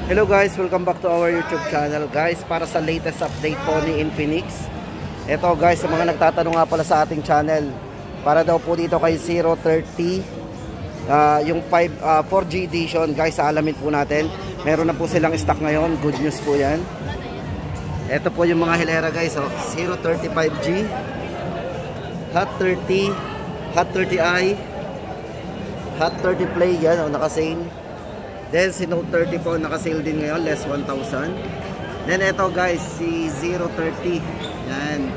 Hello guys, welcome back to our YouTube channel guys. Para sa latest update po ni Infinix. Ito guys, sa mga nagtatanong nga pala sa ating channel, para daw po dito kay 030 yung 4G edition guys, alamin po natin. Meron na po silang stock ngayon, good news po yan. Ito po yung mga hilera guys, 030 5G, Hot 30, Hot 30i, Hot 30 Play, yan naka-sale. Then si Note 30 po naka-sale din ngayon, less 1,000. Then ito guys, si 030. Yan.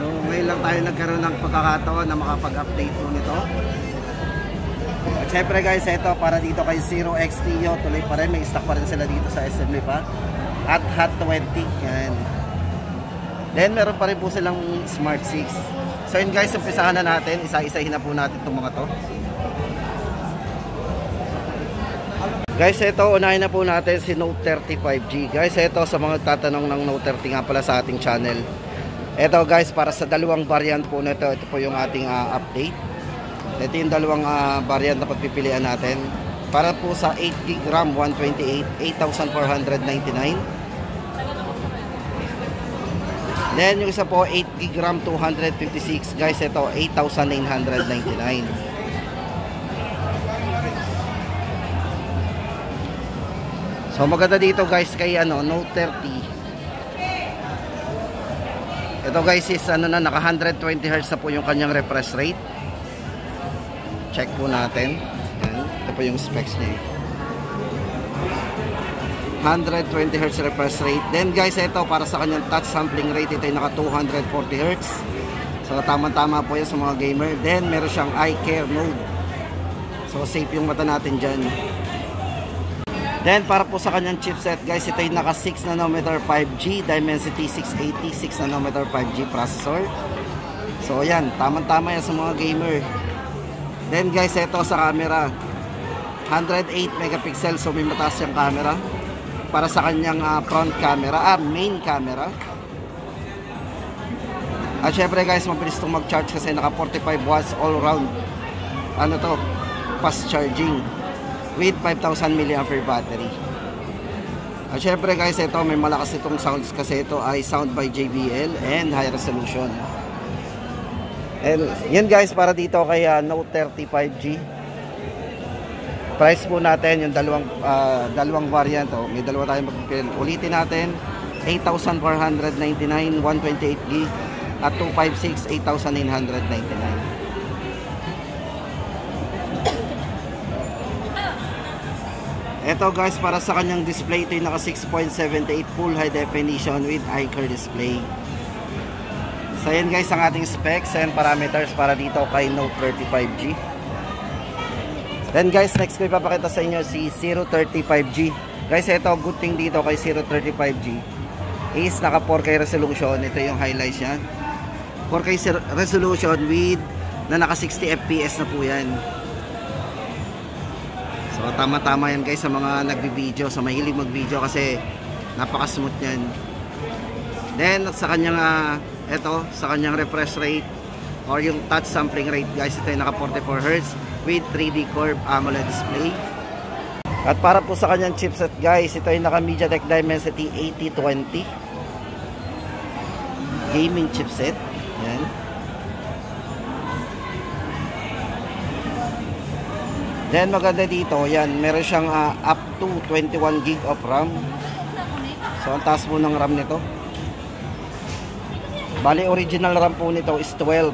So ngayon lang tayo nagkaroon ng pagkakataon na makapag-update po nito. At syempre guys, ito para dito kay 0XT, tuloy pa rin, may stock pa rin sila dito sa SME pa. At Hot 20. Yan. Then meron pa rin po silang Smart 6. So yun guys, umpisahan na natin, isa-isahin na po natin itong mga to. Guys, ito, unahin na po natin si Note 30 5G. Guys, ito sa mga tatanong ng Note 30 nga pala sa ating channel. Ito guys, para sa dalawang variant po nito, ito po yung ating update. Ito yung dalawang variant na pagpipilian natin. Para po sa 8GB RAM 128, 8,499. Then yung isa po 8GB RAM 256, guys, ito 8,999. So maganda dito guys kay Note 30. Ito guys is naka 120 Hz na po yung kanyang refresh rate. Check po natin. Yan. Ito po yung specs niya. 120 Hz refresh rate. Then guys, ito para sa kanyang touch sampling rate, ito ay naka 240 Hz. So tama-tama po yan sa mga gamer. Then meron siyang eye care mode. So safe yung mata natin dyan. Then para po sa kanyang chipset guys, ito ay naka 6nm 5G Dimensity 680 6nm 5G processor. So ayan, tamang-tama yan sa mga gamer. Then guys, ito sa camera, 108 megapixel, so may mataas yung camera. Para sa kanyang front camera, main camera. At syempre guys, mabilis itong mag-charge kasi naka 45 watts all round. Fast charging with 5,000 mAh battery. At syempre guys, ito may malakas itong sounds kasi ito ay sound by JBL and high resolution. And yan guys, para dito kay Note 30 5G. Price po natin yung dalawang variant. May dalawa tayong magpipilian. Ulitin natin, 8,499 128GB at 256 8,999. Ito guys, para sa kanyang display, ito yung naka 6.78 full high definition with iCar display. So yan guys ang ating specs and parameters para dito kay Note 30 5G. Then guys, next ko ipapakita sa inyo si 030 5G. Guys, ito good thing dito kay 030 5G is naka 4K resolution. Ito yung highlights yan, 4K resolution with na naka 60 FPS na po yan. So tama-tama yan guys sa mga nagbi-video, sa mahilig mag-video kasi napaka-smooth yan. Then sa kanyang sa kanyang refresh rate or yung touch sampling rate guys, ito ay naka 44 Hz with 3D curve AMOLED display. At para po sa kanyang chipset guys, ito ay naka MediaTek Dimensity 8020 gaming chipset. Yan. Then maganda dito, yan, meron siyang up to 21GB of RAM. So ang taas po ng RAM nito. Bali original RAM po nito is 12.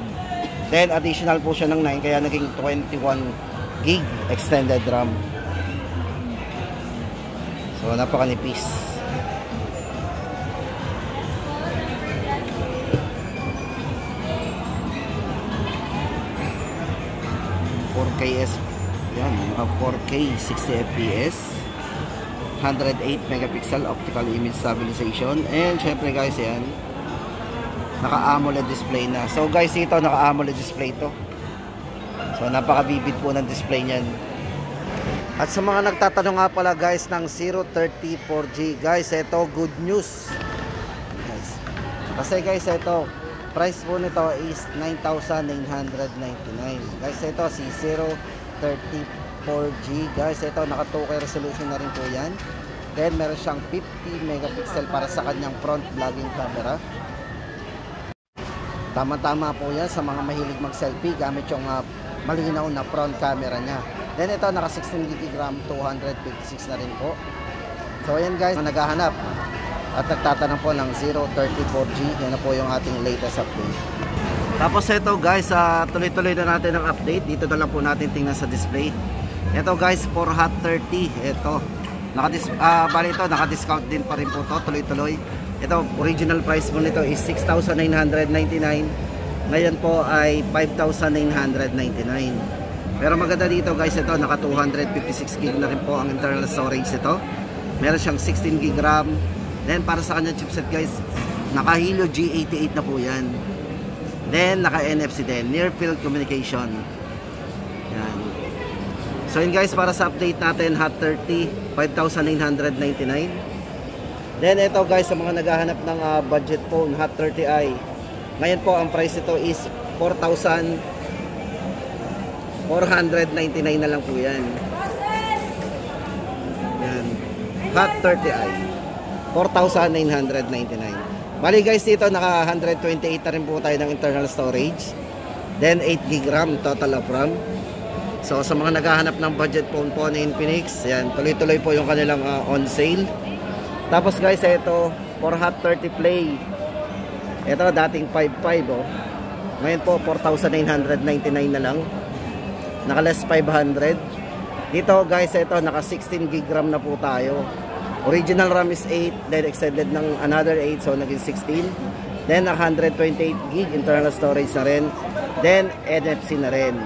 Then additional po siya ng 9 kaya naging 21GB extended RAM. So napakanipis. Yan, 4K 60 FPS, 108 megapixel optical image stabilization, and syempre guys, yan, naka AMOLED display na. So guys, ito naka AMOLED display to. So napaka-vivid po ng display niyan. At sa mga nagtatanong nga pala guys ng 030 4G, guys, ito good news. Guys, kasi guys, ito price po nito is 9,999. Guys, ito si 030 4G guys. Ito naka 2K resolution na rin po yan. Then meron siyang 50 megapixel para sa kanyang front vlogging camera. Tama-tama po yan sa mga mahilig mag-selfie gamit yung malinaw na front camera niya. Then ito naka 16GB RAM, 256 na rin po. So ayan guys, naghahanap at nagtatanong po ng 034G. Yan na po yung ating latest update. Tapos ito guys, tuloy-tuloy na natin ang update. Dito na lang po natin tingnan sa display. Ito guys, for Hot 30. Ito, bali ito, naka-discount din pa rin po to, tuloy-tuloy. Ito, original price mo nito is 6,999. Ngayon po ay 5,999. Pero maganda dito guys, ito naka 256GB na rin po ang internal storage nito. Meron siyang 16GB RAM. Then para sa kanyang chipset guys, naka Helio G88 na po yan. Then naka NFC din, near field communication. Yan. So yun guys, para sa update natin, Hot 30, 5,999. Then ito guys, sa mga naghahanap ng budget phone, Hot 30i. Ngayon po ang price nito is 4,499 na lang po yan. Yan. Hot 30i. 4,999. Bali guys, dito naka 128 na rin po tayo ng internal storage. Then 8GB RAM, total of RAM. So sa mga naghahanap ng budget phone po ni Infinix, yan, tuloy-tuloy po yung kanilang on sale. Tapos guys, ito for Hot 30 Play. Ito dating 5,500 oh. Ngayon po 4,999 na lang. Naka less 500. Dito guys, ito naka 16GB RAM na po tayo. Original RAM is 8, then extended ng another 8, so naging 16. Then 128GB internal storage na rin. Then NFC na rin.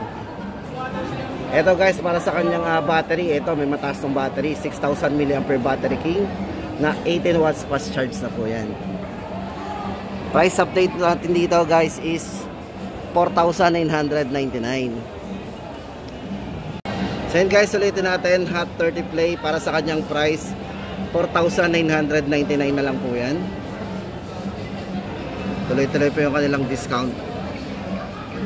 Ito guys, para sa kanyang battery, ito may mataas ng battery, 6,000 mAh battery king na 18 watts fast charge na po yan. Price update natin dito guys is 4,999. So yun guys, ulitin natin, Hot 30 Play para sa kanyang price 4,999 na lang po yan. Tuloy-tuloy po yung kanilang discount.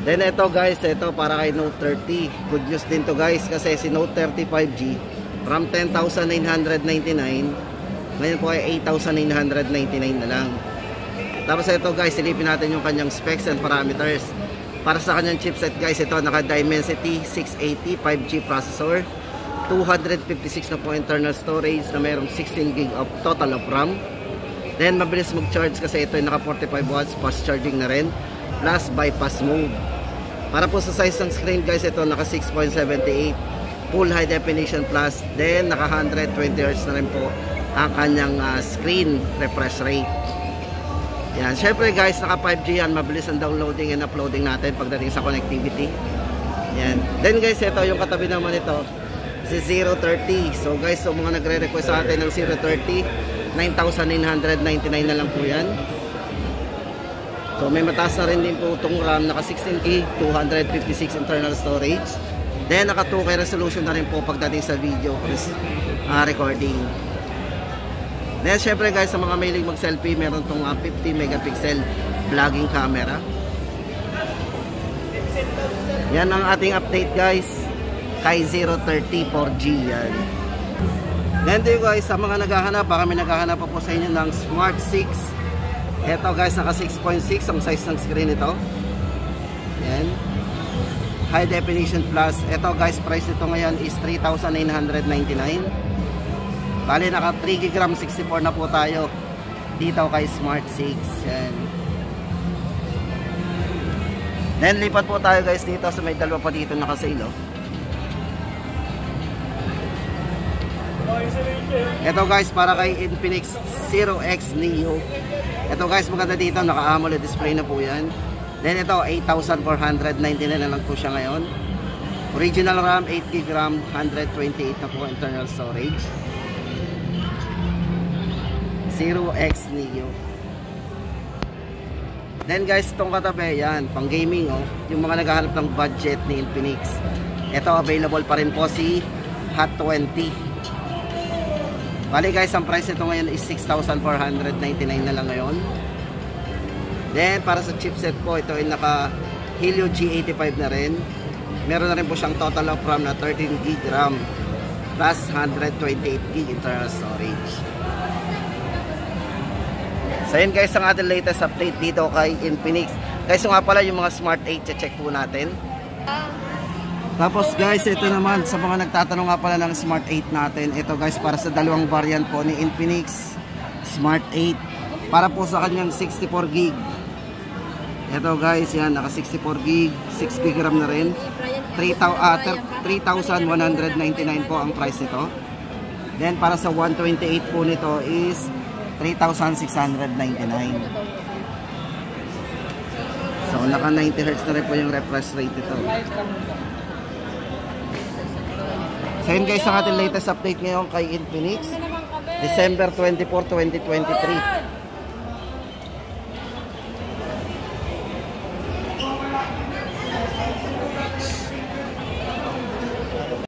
Then ito guys, ito para kay Note 30. Good news din to guys, kasi si Note 30 5G from 10,999 ngayon po ay 8,999 na lang. Tapos ito guys, silipin natin yung kanyang specs and parameters. Para sa kanyang chipset guys, ito naka Dimensity 680 5G processor, 256 na po internal storage na mayroong 16GB of total of RAM. Then mabilis mag-charge kasi ito ay naka 45 watts fast charging na rin, plus bypass mode. Para po sa size ng screen guys, ito naka 6.78 full high definition plus, then naka 120Hz na rin po ang kanyang screen refresh rate. Yan, syempre guys, naka 5G yan, mabilis ang downloading and uploading natin pagdating sa connectivity. Yan. Then guys, ito yung katabi naman ito, si 030. So guys, so mga nagre-request sa atin ng 030, 9,999 na lang po yan. So may mataas na rin din po itong RAM, naka 16GB, 256 internal storage. Then naka 2K resolution na rin po pagdating sa video recording. Then syempre guys, sa mga mahilig mag-selfie, meron itong 50 megapixel vlogging camera. Yan ang ating update guys kay 030 4G yan. Then guys, sa mga naghahanap, baka may naghahanap pa po sa inyo ng Smart 6. Ito guys, naka 6.6 ang size ng screen ito. Yan. High definition plus. Ito guys, price nito ngayon is 3,999. Bali naka 3GB RAM 64 na po tayo dito kay Smart 6. Yan. Then lipat po tayo guys dito sa may dalawa pa dito naka-sale oh. Ito guys, para kay Infinix 0X Neo. Ito guys, maganda dito, naka AMOLED display na po yan. Then ito 8,499 na lang po siya ngayon. Original RAM 8GB RAM, 128 na po internal storage. 0X Neo. Then guys, itong katabi yan, pang gaming oh, yung mga naghahanap ng budget ni Infinix. Ito available pa rin po si Hot 20. Bali guys, ang price nito ngayon is 6,499 na lang ngayon. Then para sa chipset po, ito ay naka Helio G85 na rin. Meron na rin po siyang total of RAM na 13 GB RAM plus 128 GB internal storage. So yun guys, ang ating latest update dito kay Infinix. Guys, nga pala yung mga Smart 8, check po natin. Tapos guys, ito naman sa mga nagtatanong nga pala ng Smart 8 natin. Ito guys, para sa dalawang variant po ni Infinix Smart 8. Para po sa kanyang 64 GB. Ito guys, yan, naka 64 GB, 6 GB RAM na rin. 3,199 po ang price nito. Then para sa 128 po nito is 3,699. So naka 90 Hz na rin po yung refresh rate ito. So yun guys, ang ating latest update ngayon kay Infinix December 24, 2023.